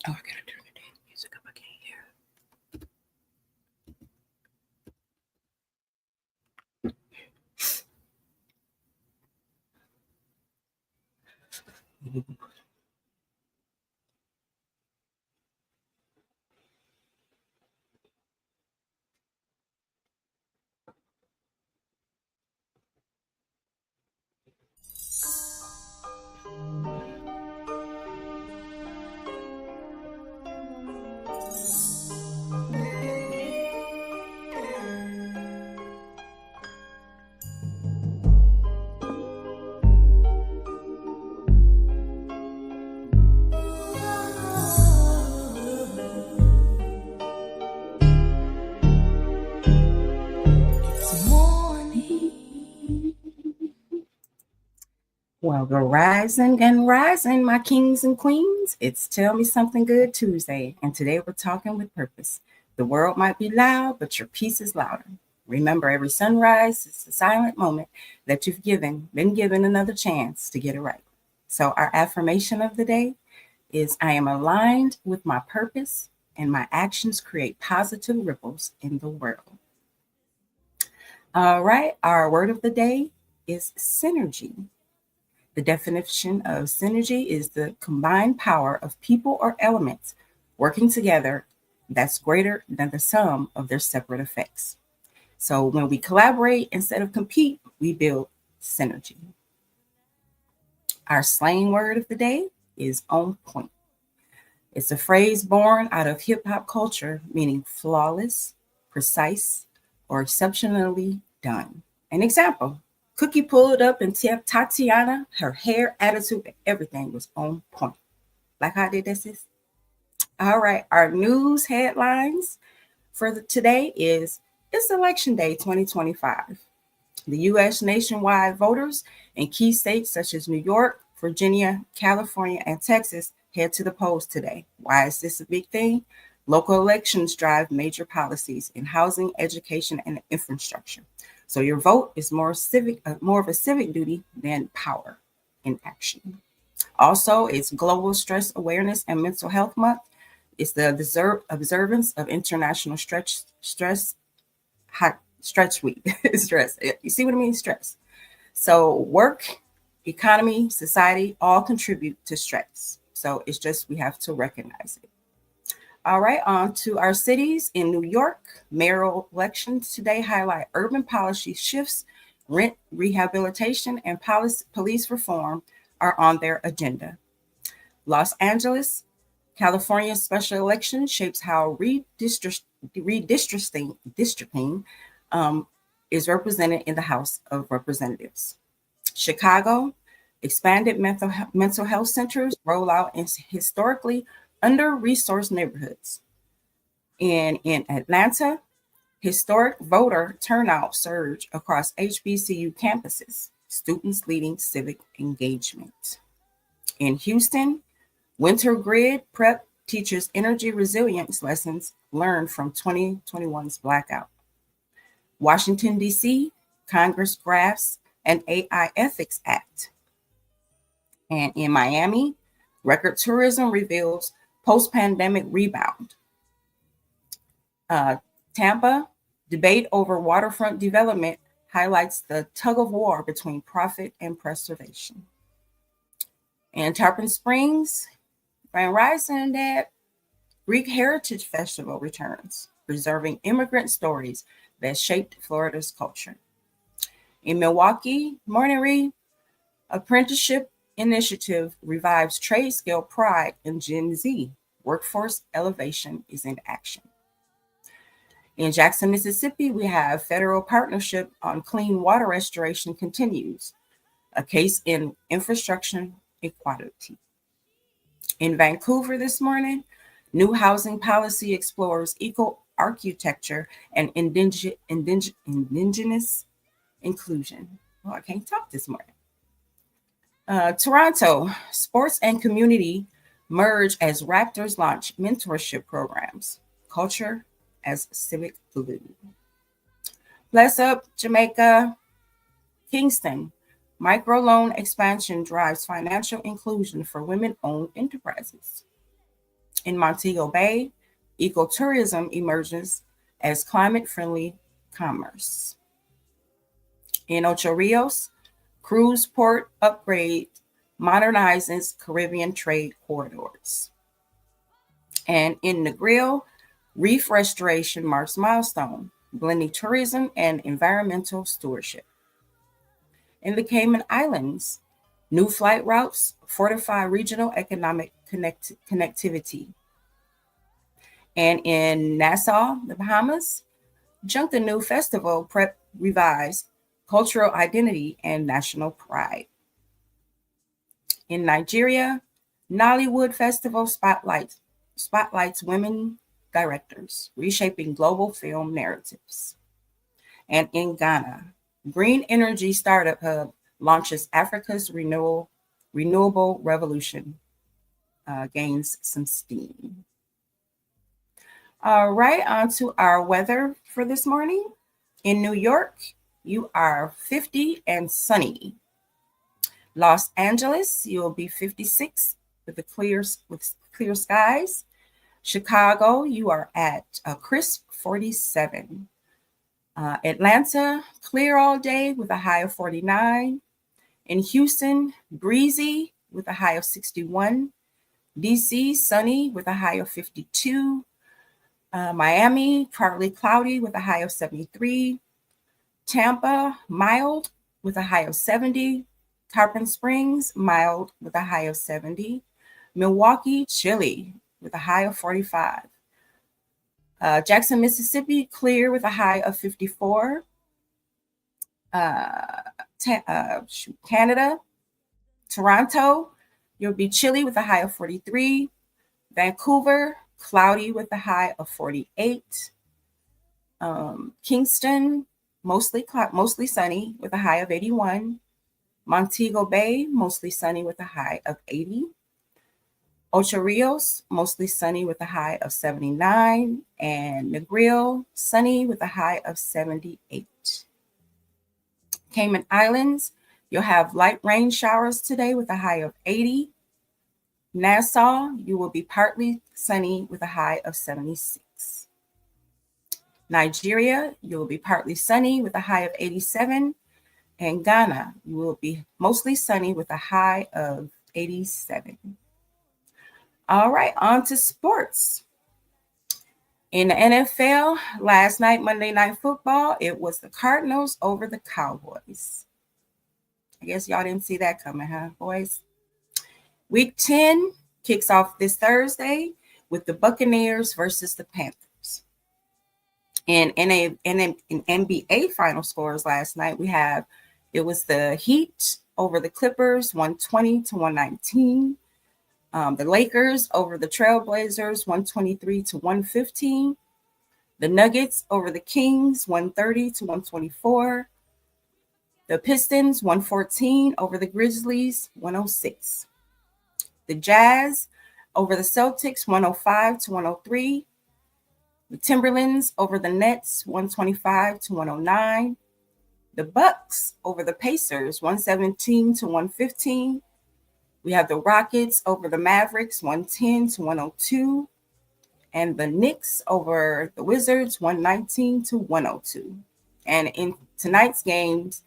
Oh, I gotta turn the damn music up. I can't hear. It's morning. Well, go rising and rising, my kings and queens. It's Tell Me Something Good Tuesday, and today we're talking with purpose. The world might be loud, but your peace is louder. Remember, every sunrise is a silent moment that you've been given another chance to get it right. So, our affirmation of the day is I am aligned with my purpose, and my actions create positive ripples in the world. All right, our word of the day is synergy. The definition of synergy is the combined power of people or elements working together that's greater than the sum of their separate effects. So when we collaborate instead of compete, we build synergy. Our slang word of the day is on point. It's a phrase born out of hip hop culture, meaning flawless, precise, or exceptionally done. An example: Cookie pulled up and Tatiana, her hair, attitude, everything was on point. Like how I did this. All right, our news headlines for today is it's Election Day 2025. The U.S. nationwide voters in key states such as New York, Virginia, California, and Texas head to the polls today. Why is this a big thing? Local elections drive major policies in housing, education, and infrastructure. So your vote is more of a civic duty than power in action. Also, it's Global Stress Awareness and Mental Health Month. It's the observance of International Stretch Week. Stress. You see what I mean? Stress. So work, economy, society all contribute to stress. So it's just we have to recognize it. All right, on to our cities. In New York, mayoral elections today highlight urban policy shifts, rent rehabilitation, and police reform are on their agenda. Los Angeles, California's special election shapes how redistricting um, is represented in the House of Representatives. Chicago, expanded mental health centers roll out in historically under-resourced neighborhoods. In Atlanta, historic voter turnout surge across HBCU campuses, students leading civic engagement. In Houston, winter grid prep teaches energy resilience lessons learned from 2021's blackout. Washington, D.C., Congress drafts an AI Ethics Act. And in Miami, record tourism reveals post-pandemic rebound. Tampa, debate over waterfront development highlights the tug of war between profit and preservation. In Tarpon Springs, Grand Rising, that Greek Heritage Festival returns, preserving immigrant stories that shaped Florida's culture. In Milwaukee, Morning Apprenticeship Initiative revives trade skill pride in Gen Z. Workforce elevation is in action. In Jackson, Mississippi, we have federal partnership on clean water restoration continues, a case in infrastructure equality. In Vancouver this morning, new housing policy explores eco-architecture and indigenous inclusion. Oh, I can't talk this morning. Toronto, sports and community merge as Raptors launch mentorship programs. Culture as civic glue. Bless up, Jamaica. Kingston, microloan expansion drives financial inclusion for women-owned enterprises. In Montego Bay, ecotourism emerges as climate-friendly commerce. In Ocho Rios, cruise port upgrade modernizes Caribbean trade corridors. And in Negril, reef restoration marks milestone, blending tourism and environmental stewardship. In the Cayman Islands, new flight routes fortify regional economic connectivity. And in Nassau, the Bahamas, Junkanoo Festival revives cultural identity and national pride. In Nigeria, Nollywood Festival spotlights women directors, reshaping global film narratives. And in Ghana, Green Energy Startup Hub launches Africa's renewable revolution, gains some steam. All right, on to our weather for this morning. In New York, you are 50 and sunny. Los Angeles, you will be 56 with clear skies. Chicago, you are at a crisp 47. Atlanta, clear all day with a high of 49. In Houston, breezy with a high of 61. DC, sunny with a high of 52. Miami, partly cloudy with a high of 73. Tampa, mild with a high of 70. Tarpon Springs, mild with a high of 70. Milwaukee, chilly with a high of 45. Jackson, Mississippi, clear with a high of 54. Canada, Toronto, you'll be chilly with a high of 43. Vancouver, cloudy with a high of 48. Kingston, mostly sunny with a high of 81. Montego Bay, mostly sunny with a high of 80. Ocho Rios, mostly sunny with a high of 79. And Negril, sunny with a high of 78. Cayman Islands, you'll have light rain showers today with a high of 80. Nassau, you will be partly sunny with a high of 76. Nigeria, you will be partly sunny with a high of 87. And Ghana, you will be mostly sunny with a high of 87. All right, on to sports. In the NFL, last night, Monday Night Football, it was the Cardinals over the Cowboys. I guess y'all didn't see that coming, huh, boys? Week 10 kicks off this Thursday with the Buccaneers versus the Panthers. And in NBA final scores last night, it was the Heat over the Clippers, 120-119. The Lakers over the Trailblazers, 123-115. The Nuggets over the Kings, 130-124. The Pistons, 114 over the Grizzlies, 106. The Jazz over the Celtics, 105-103. The Timberlands over the Nets, 125-109. The Bucks over the Pacers, 117-115. We have the Rockets over the Mavericks, 110-102. And the Knicks over the Wizards, 119-102. And in tonight's games,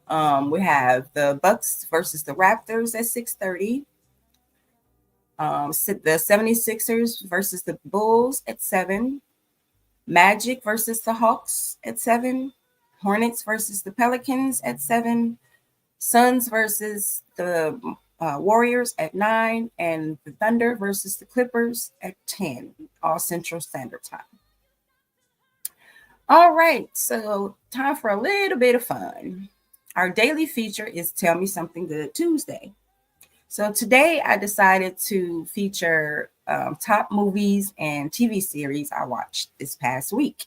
we have the Bucks versus the Raptors at 6:30. The 76ers versus the Bulls at 7. Magic versus the Hawks at 7. Hornets versus the Pelicans at 7. Suns versus the Warriors at 9. And the Thunder versus the Clippers at 10, all Central Standard Time. All right, so time for a little bit of fun. Our daily feature is Tell Me Something Good Tuesday. So today I decided to feature top movies and TV series I watched this past week.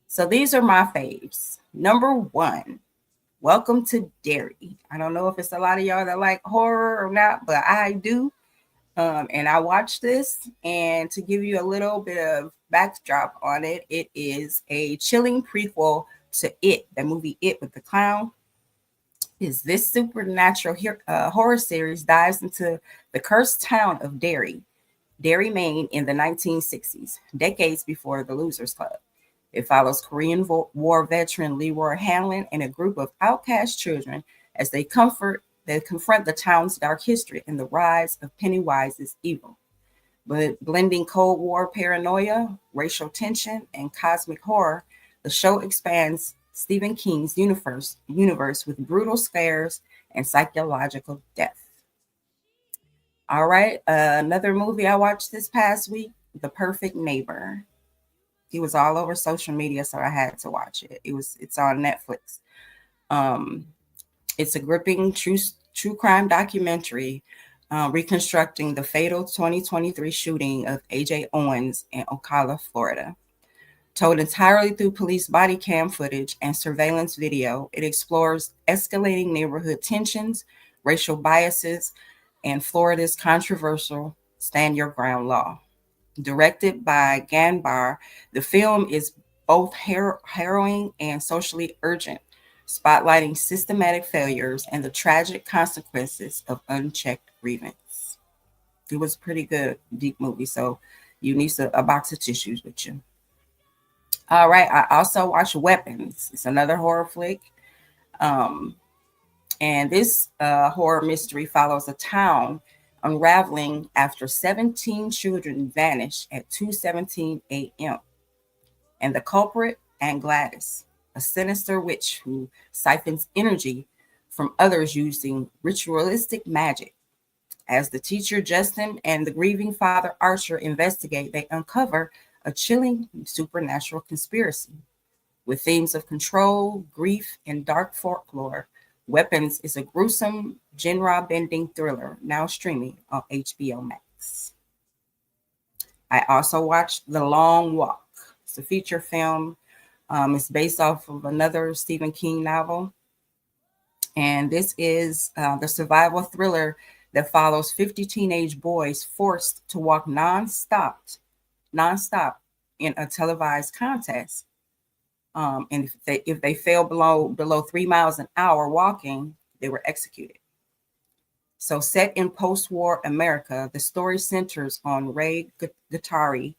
So these are my faves. Number 1, Welcome to Derry. I don't know if it's a lot of y'all that like horror or not, but I do. And I watched this, and to give you a little bit of backdrop on it, it is a chilling prequel to It, the movie It with the clown. Is this supernatural horror series dives into the cursed town of Derry, Derry, Maine in the 1960s, decades before the Losers Club. It follows Korean War veteran Leroy Hamlin and a group of outcast children as they confront the town's dark history and the rise of Pennywise's evil. But blending Cold War paranoia, racial tension, and cosmic horror, the show expands Stephen King's universe with brutal scares and psychological depth. All right, another movie I watched this past week, The Perfect Neighbor. It was all over social media, so I had to watch it. It's on Netflix. Um, it's a gripping true crime documentary reconstructing the fatal 2023 shooting of A.J. Owens in Ocala, Florida. Told entirely through police body cam footage and surveillance video, it explores escalating neighborhood tensions, racial biases, and Florida's controversial Stand Your Ground law. Directed by Ganbar, the film is both harrowing and socially urgent, spotlighting systematic failures and the tragic consequences of unchecked grievance. It was a pretty good, deep movie, so you need a box of tissues with you. All right, I also watched Weapons. It's another horror flick. Um, and this horror mystery follows a town unraveling after 17 children vanish at 2:17 a.m. And the culprit, Aunt Gladys, a sinister witch who siphons energy from others using ritualistic magic. As the teacher Justin and the grieving father Archer investigate, they uncover a chilling supernatural conspiracy. With themes of control, grief, and dark folklore, Weapons is a gruesome, genre-bending thriller now streaming on HBO Max. I also watched The Long Walk. It's a feature film. It's based off of another Stephen King novel. And this is the survival thriller that follows 50 teenage boys forced to walk nonstop in a televised contest. And if they fell below 3 miles an hour walking, they were executed. So set in post-war America, the story centers on Ray Guittardi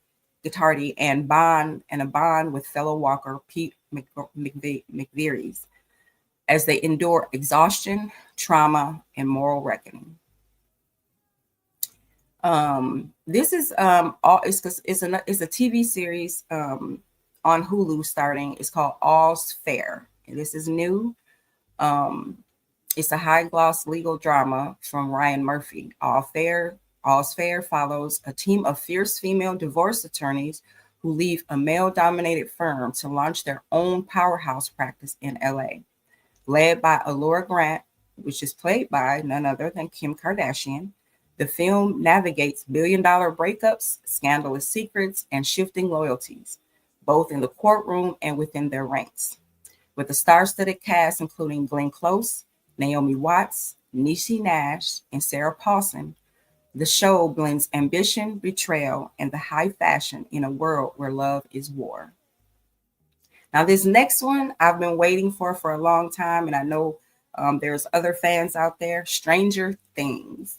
and a bond with fellow walker Pete McVearies as they endure exhaustion, trauma, and moral reckoning. This is it's a TV series on Hulu starting. It's called All's Fair, and this is new. It's a high gloss legal drama from Ryan Murphy. All's Fair follows a team of fierce female divorce attorneys who leave a male dominated firm to launch their own powerhouse practice in LA. Led by Allura Grant, which is played by none other than Kim Kardashian, the film navigates billion-dollar breakups, scandalous secrets, and shifting loyalties, both in the courtroom and within their ranks. With a star-studded cast including Glenn Close, Naomi Watts, Niecy Nash, and Sarah Paulson, the show blends ambition, betrayal, and the high fashion in a world where love is war. Now, this next one I've been waiting for a long time, and I know there's other fans out there. Stranger Things.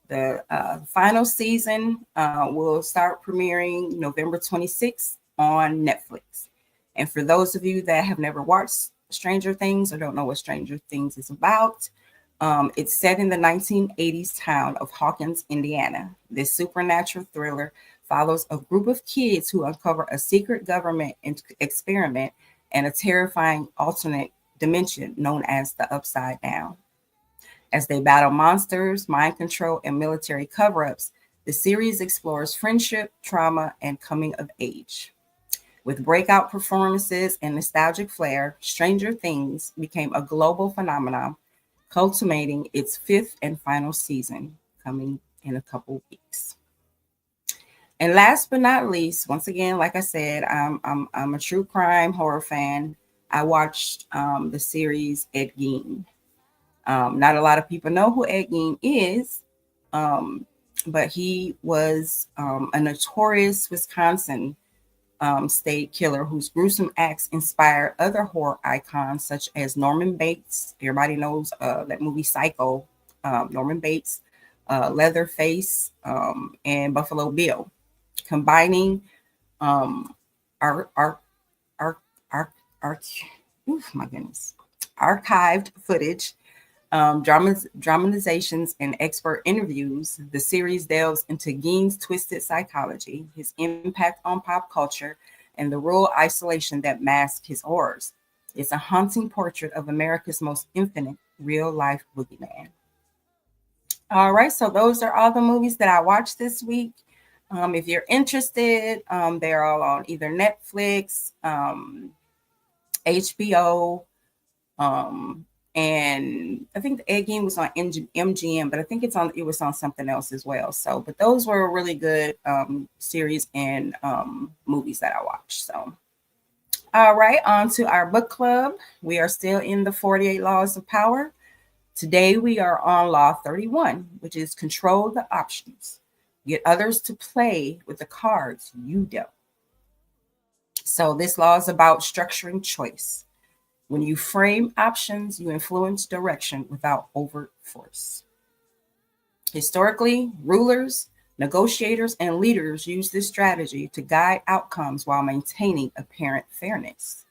The final season will start premiering November 26th on Netflix. And for those of you that have never watched Stranger Things or don't know what Stranger Things is about, it's set in the 1980s town of Hawkins, Indiana. This supernatural thriller follows a group of kids who uncover a secret government experiment and a terrifying alternate dimension known as the Upside Down. As they battle monsters, mind control, and military cover-ups, the series explores friendship, trauma, and coming of age. With breakout performances and nostalgic flair, Stranger Things became a global phenomenon, culminating its fifth and final season coming in a couple weeks. And last but not least, once again, like I said, I'm a true crime horror fan. I watched the series Ed Gein. Not a lot of people know who Ed Gein is, but he was a notorious Wisconsin state killer whose gruesome acts inspired other horror icons such as Norman Bates. Everybody knows that movie Psycho. Norman Bates Leatherface, and Buffalo Bill, combining our our our our my goodness, archived footage, dramatizations, and expert interviews. The series delves into Gein's twisted psychology, his impact on pop culture, and the rural isolation that masks his horrors. It's a haunting portrait of America's most infinite real life boogeyman. All right, so those are all the movies that I watched this week. If you're interested, they're all on either Netflix, HBO, and I think the Egg Game was on MGM, but I think it was on something else as well. So, but those were really good series and movies that I watched. So, all right, on to our book club. We are still in the 48 Laws of Power. Today we are on Law 31, which is control the options. Get others to play with the cards you dealt. So this law is about structuring choice. When you frame options, you influence direction without overt force. Historically, rulers, negotiators, and leaders use this strategy to guide outcomes while maintaining apparent fairness.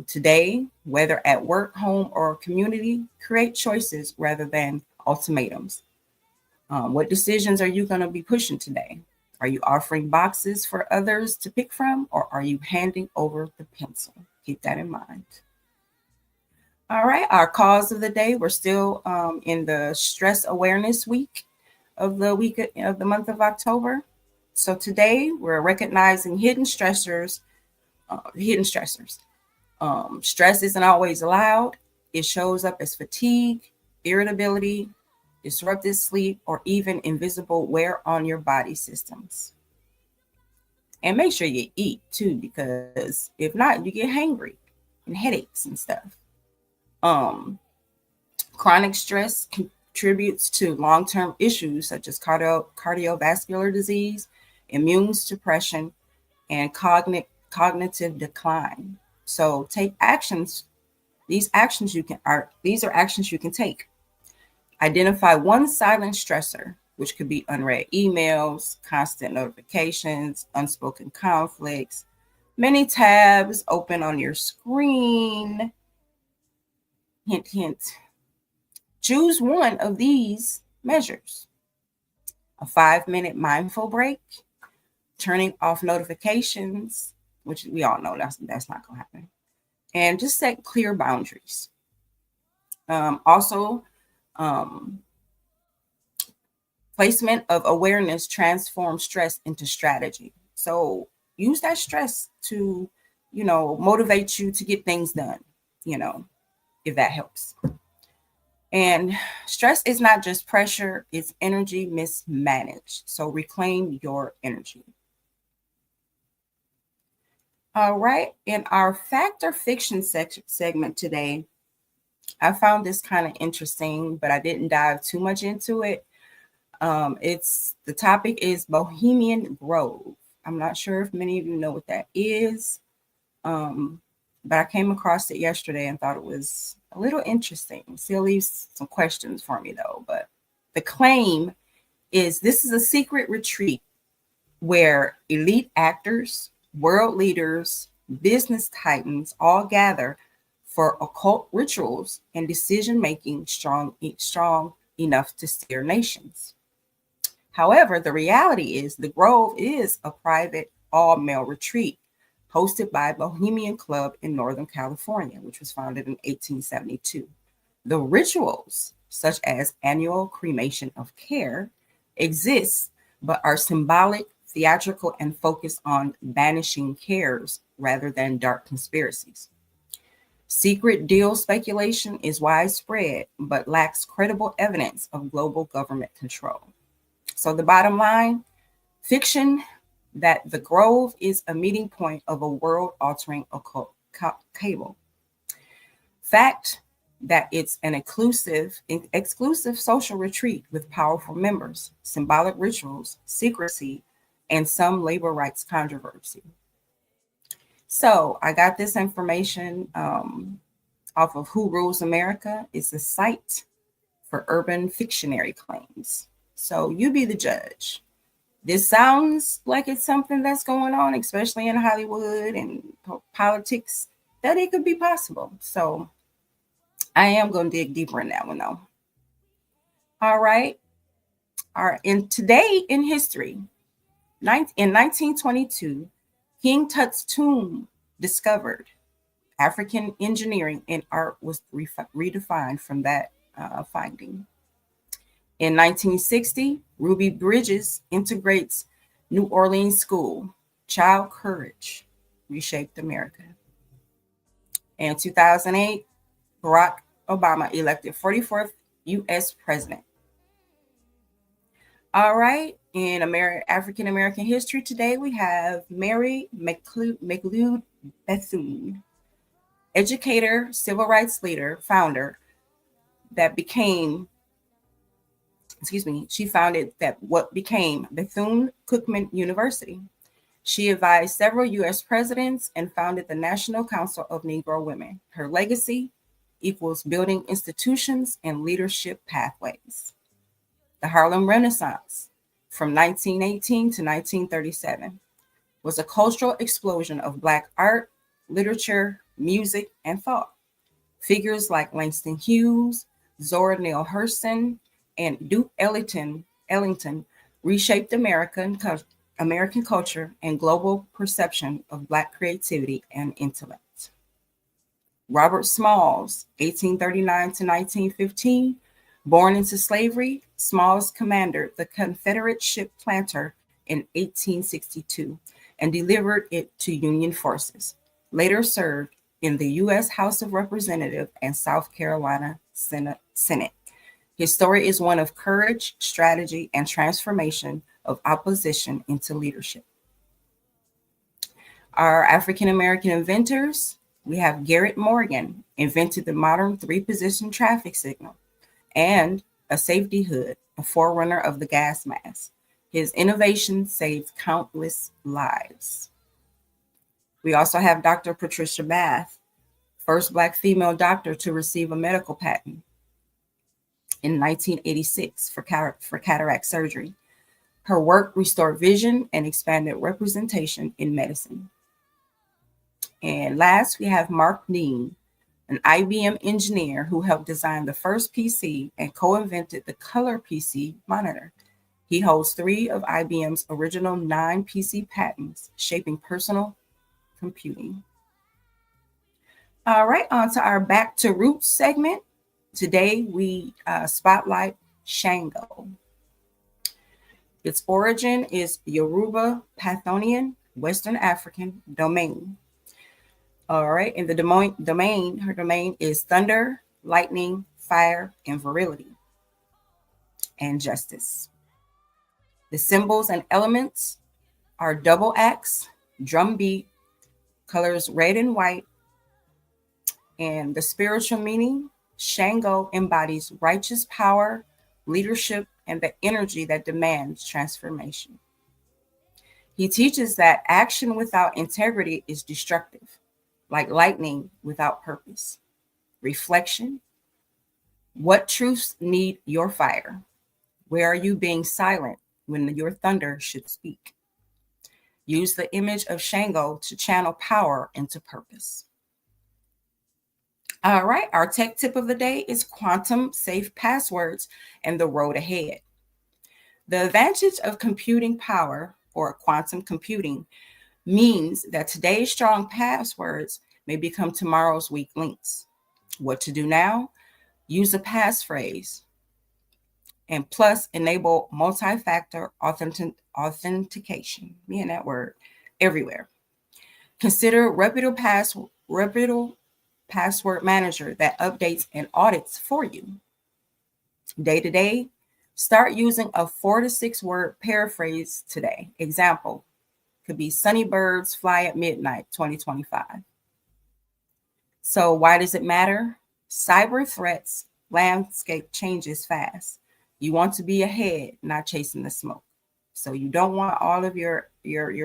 Today, whether at work, home, or community, create choices rather than ultimatums. What decisions are you going to be pushing today? Are you offering boxes for others to pick from, or are you handing over the pencil? Keep that in mind. All right, our cause of the day. We're still in the stress awareness week of the month of October. So today we're recognizing hidden stressors. Stress isn't always loud. It shows up as fatigue, irritability, disrupted sleep, or even invisible wear on your body systems. And make sure you eat too, because if not, you get hangry and headaches and stuff. Um, Chronic stress contributes to long-term issues such as cardiovascular disease, immune suppression, and cognitive decline. So take actions. These are actions you can take. Identify one silent stressor, which could be unread emails, constant notifications, unspoken conflicts, many tabs open on your screen. Hint, hint. Choose one of these measures: a 5-minute mindful break, turning off notifications, which we all know that's not going to happen, and just set clear boundaries. Also, placement of awareness transforms stress into strategy. So use that stress to, motivate you to get things done, if that helps. And stress is not just pressure, it's energy mismanaged. So reclaim your energy. All right. In our fact or fiction segment today, I found this kind of interesting, but I didn't dive too much into it. The topic is Bohemian Grove. I'm not sure if many of you know what that is, but I came across it yesterday and thought it was a little interesting. Still leaves some questions for me though. But the claim is this is a secret retreat where elite actors, world leaders, business titans all gather for occult rituals and decision making strong enough to steer nations. However, the reality is the Grove is a private all-male retreat hosted by Bohemian Club in Northern California, which was founded in 1872. The rituals, such as annual cremation of care, exist but are symbolic, theatrical, and focused on banishing cares rather than dark conspiracies. Secret deal speculation is widespread but lacks credible evidence of global government control. So the bottom line, fiction that the Grove is a meeting point of a world-altering occult cable. Fact that it's an exclusive social retreat with powerful members, symbolic rituals, secrecy, and some labor rights controversy. So I got this information off of Who Rules America. It's a site for urban fictionary claims. So you be the judge. This sounds like it's something that's going on, especially in Hollywood and politics, that it could be possible. So I am going to dig deeper in that one, though. All right. All right. And today in history, in 1922, King Tut's tomb discovered. African engineering and art was redefined from that finding. In 1960, Ruby Bridges integrates New Orleans School. Child courage reshaped America. In 2008, Barack Obama elected 44th U.S. president. All right, in African American history today, we have Mary McLeod Bethune, educator, civil rights leader, founder that became, she founded that what became Bethune-Cookman University. She advised several U.S. presidents and founded the National Council of Negro Women. Her legacy equals building institutions and leadership pathways. The Harlem Renaissance, from 1918 to 1937, was a cultural explosion of Black art, literature, music, and thought. Figures like Langston Hughes, Zora Neale Hurston, and Duke Ellington reshaped American culture and global perception of Black creativity and intellect. Robert Smalls, 1839 to 1915, born into slavery, Smalls commanded the Confederate ship Planter in 1862 and delivered it to Union forces. Later served in the U.S. House of Representatives and South Carolina Senate. His story is one of courage, strategy, and transformation of opposition into leadership. Our African American inventors, we have Garrett Morgan, invented the modern 3-position traffic signal, and a safety hood, a forerunner of the gas mask. His innovation saved countless lives. We also have Dr. Patricia Bath, first Black female doctor to receive a medical patent in 1986 for cataract surgery. Her work restored vision and expanded representation in medicine. And last, we have Mark Dean, an IBM engineer who helped design the first PC and co-invented the color PC monitor. He holds 3 of IBM's original 9 PC patents, shaping personal computing. All right, on to our Back to Roots segment. Today, we spotlight Shango. Its origin is Yoruba Pathonian, Western African domain. All right, and her domain is thunder, lightning, fire, and virility, and justice. The symbols and elements are double axe, drum beat, colors red and white, and the spiritual meaning, Shango embodies righteous power, leadership, and the energy that demands transformation. He teaches that action without integrity is destructive, like lightning without purpose. Reflection. What truths need your fire? Where are you being silent when your thunder should speak? Use the image of Shango to channel power into purpose. All right, our tech tip of the day is quantum safe passwords and the road ahead. The advantage of computing power, or quantum computing, means that today's strong passwords may become tomorrow's weak links. What to do now? Use a passphrase, and plus enable multi-factor authentication, me and that word, everywhere. Consider reputable password manager that updates and audits for you. Day to day, start using a 4 to 6 word paraphrase today. Example could be sunny birds fly at midnight 2025. So why does it matter? Cyber threats landscape changes fast. You want to be ahead, not chasing the smoke. So you don't want all of your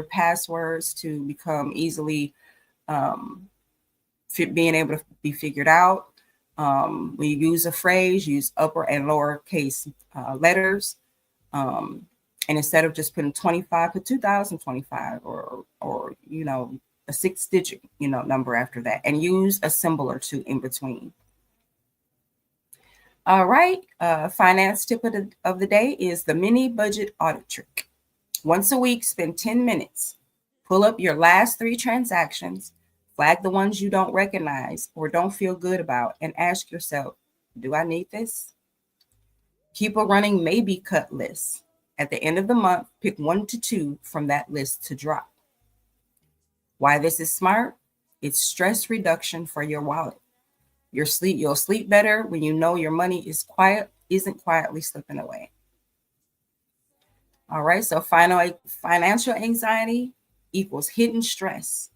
passwords to become easily being able to be figured out. When you use a phrase, use upper and lower case letters. Um, and instead of just putting 25, put 2025 or, a 6-digit, number after that, and use a symbol or two in between. All right. Finance tip of the day is the mini budget audit trick. Once a week, spend 10 minutes. Pull up your last 3 transactions, flag the ones you don't recognize or don't feel good about, and ask yourself, do I need this? Keep a running maybe cut list. At the end of the month, pick 1 to 2 from that list to drop. Why this is smart? It's stress reduction for your wallet. You'll sleep better when you know your money isn't quietly slipping away. All right, so financial anxiety equals hidden stress,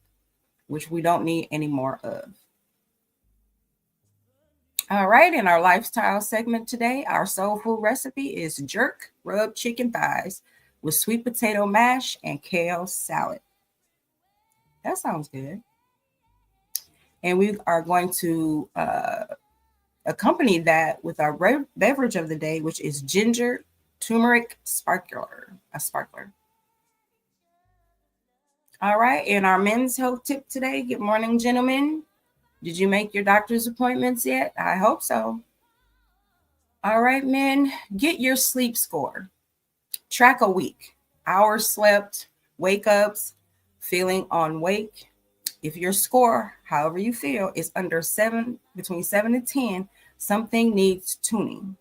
which we don't need any more of. All right, in our lifestyle segment today, our soul food recipe is jerk rubbed chicken thighs with sweet potato mash and kale salad. That sounds good. And we are going to accompany that with our beverage of the day, which is ginger turmeric sparkler. All right, and our men's health tip today. Good morning, gentlemen. Did you make your doctor's appointments yet? I hope so. All right, men, get your sleep score. Track a week. Hours slept, wake ups, feeling on wake. If your score, however you feel, is under 7, between 7 and 10, something needs tuning.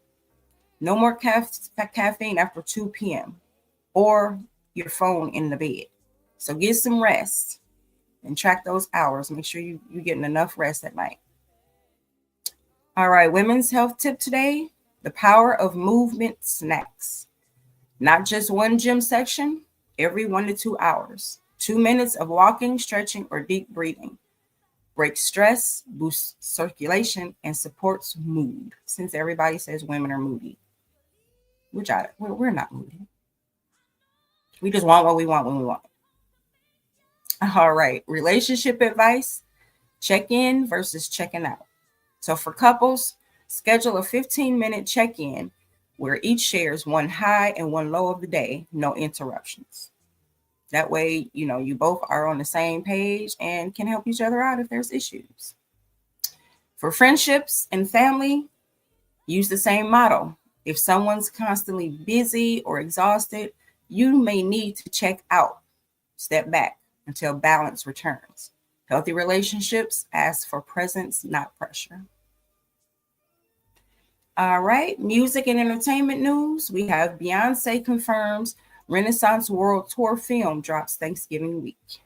No more caffeine after 2 p.m. or your phone in the bed. So get some rest and track those hours. Make sure you're getting enough rest at night. All right, women's health tip today, the power of movement snacks. Not just one gym section, every 1 to 2 hours. 2 minutes of walking, stretching, or deep breathing. Breaks stress, boosts circulation, and supports mood. Since everybody says women are moody, which we're not moody. We just want what we want when we want it. All right, relationship advice, check in versus checking out. So for couples, schedule a 15-minute check-in where each shares one high and one low of the day, no interruptions. That way, you both are on the same page and can help each other out if there's issues. For friendships and family, use the same model. If someone's constantly busy or exhausted, you may need to check out, step back until balance returns. Healthy relationships ask for presence, not pressure. All right, music and entertainment news. We have Beyonce confirms Renaissance World Tour film drops Thanksgiving week.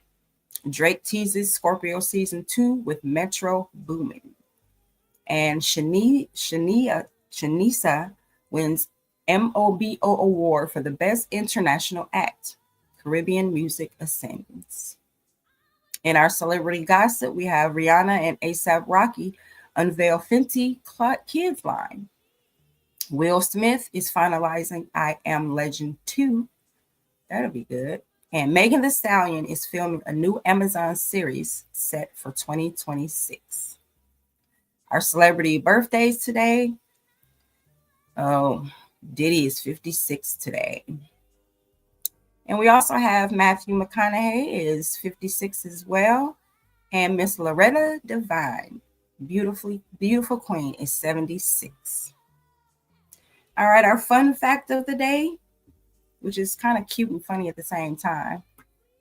Drake teases Scorpio season 2 with Metro Boomin. And Shanisa wins MOBO award for the best international act. Caribbean music ascends. In our celebrity gossip, we have Rihanna and A$AP Rocky unveil Fenty Kids line. Will Smith is finalizing I Am Legend 2. That'll be good. And Megan Thee Stallion is filming a new Amazon series set for 2026. Our celebrity birthdays today. Oh, Diddy is 56 today. And we also have Matthew McConaughey is 56 as well. And Miss Loretta Devine, beautiful queen, is 76. All right, our fun fact of the day, which is kind of cute and funny at the same time.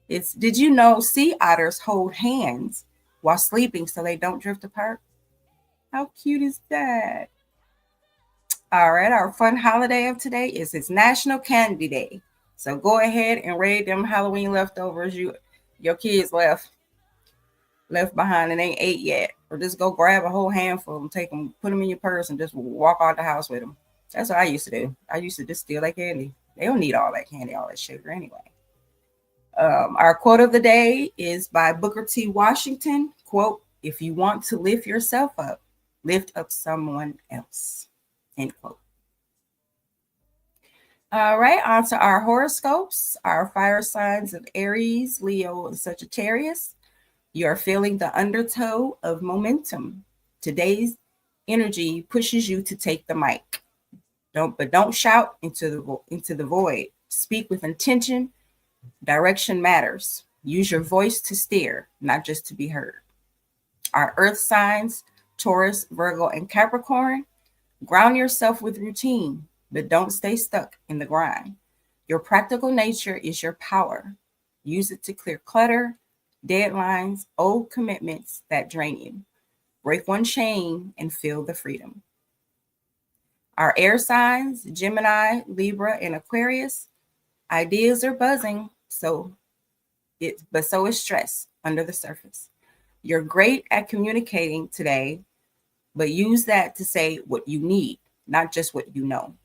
Did you know sea otters hold hands while sleeping so they don't drift apart? How cute is that? All right, our fun holiday of today is it's National Candy Day. So go ahead and raid them Halloween leftovers your kids left behind and ain't ate yet. Or just go grab a whole handful and take them, put them in your purse and just walk out the house with them. That's what I used to do. I used to just steal that candy. They don't need all that candy, all that sugar anyway. Our quote of the day is by Booker T. Washington. Quote, if you want to lift yourself up, lift up someone else. End quote. All right, on to our horoscopes, our fire signs of Aries, Leo, and Sagittarius. You are feeling the undertow of momentum. Today energy pushes you to take the mic. Don't shout into the void. Speak with intention. Direction matters. Use your voice to steer, not just to be heard. Our earth signs, Taurus, Virgo, and Capricorn, ground yourself with routine, but don't stay stuck in the grind. Your practical nature is your power. Use it to clear clutter, deadlines, old commitments that drain you. Break one chain and feel the freedom. Our air signs, Gemini, Libra, and Aquarius, ideas are buzzing, but so is stress under the surface. You're great at communicating today, but use that to say what you need, not just what you know.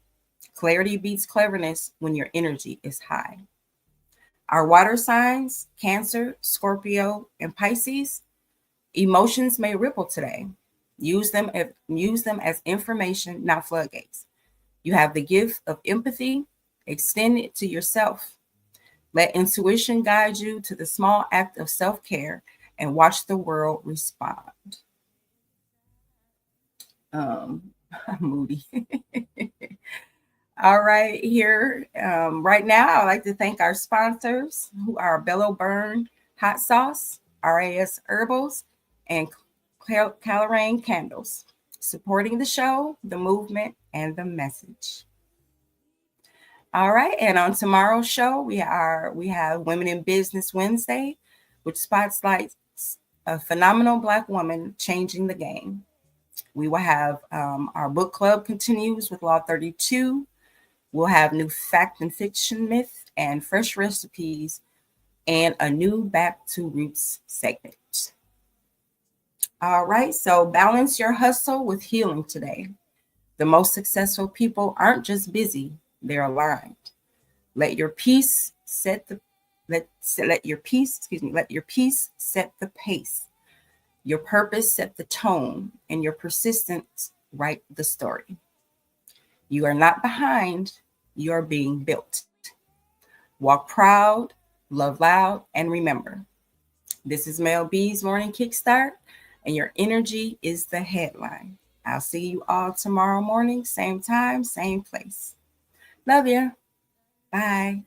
Clarity beats cleverness when your energy is high. Our water signs, Cancer, Scorpio, and Pisces, emotions may ripple today. Use them as information, not floodgates. You have the gift of empathy. Extend it to yourself. Let intuition guide you to the small act of self-care and watch the world respond. Um, Moody. All right, here right now, I'd like to thank our sponsors, who are Bello Burn Hot Sauce, RAS Herbals, and Calorane Candles, supporting the show, the movement, and the message. All right, and on tomorrow's show, we have Women in Business Wednesday, which spotlights a phenomenal Black woman changing the game. We will have our book club continues with Law 32. We'll have new fact and fiction myth and fresh recipes and a new Back to Roots segment. All right, so balance your hustle with healing today. The most successful people aren't just busy, they're aligned. Let your peace set the let your peace, let your peace set the pace. Your purpose set the tone, and your persistence write the story. You are not behind, you are being built. Walk proud, love loud, and remember, this is Mel B's Morning Kickstart, and your energy is the headline. I'll see you all tomorrow morning, same time, same place. Love ya. Bye.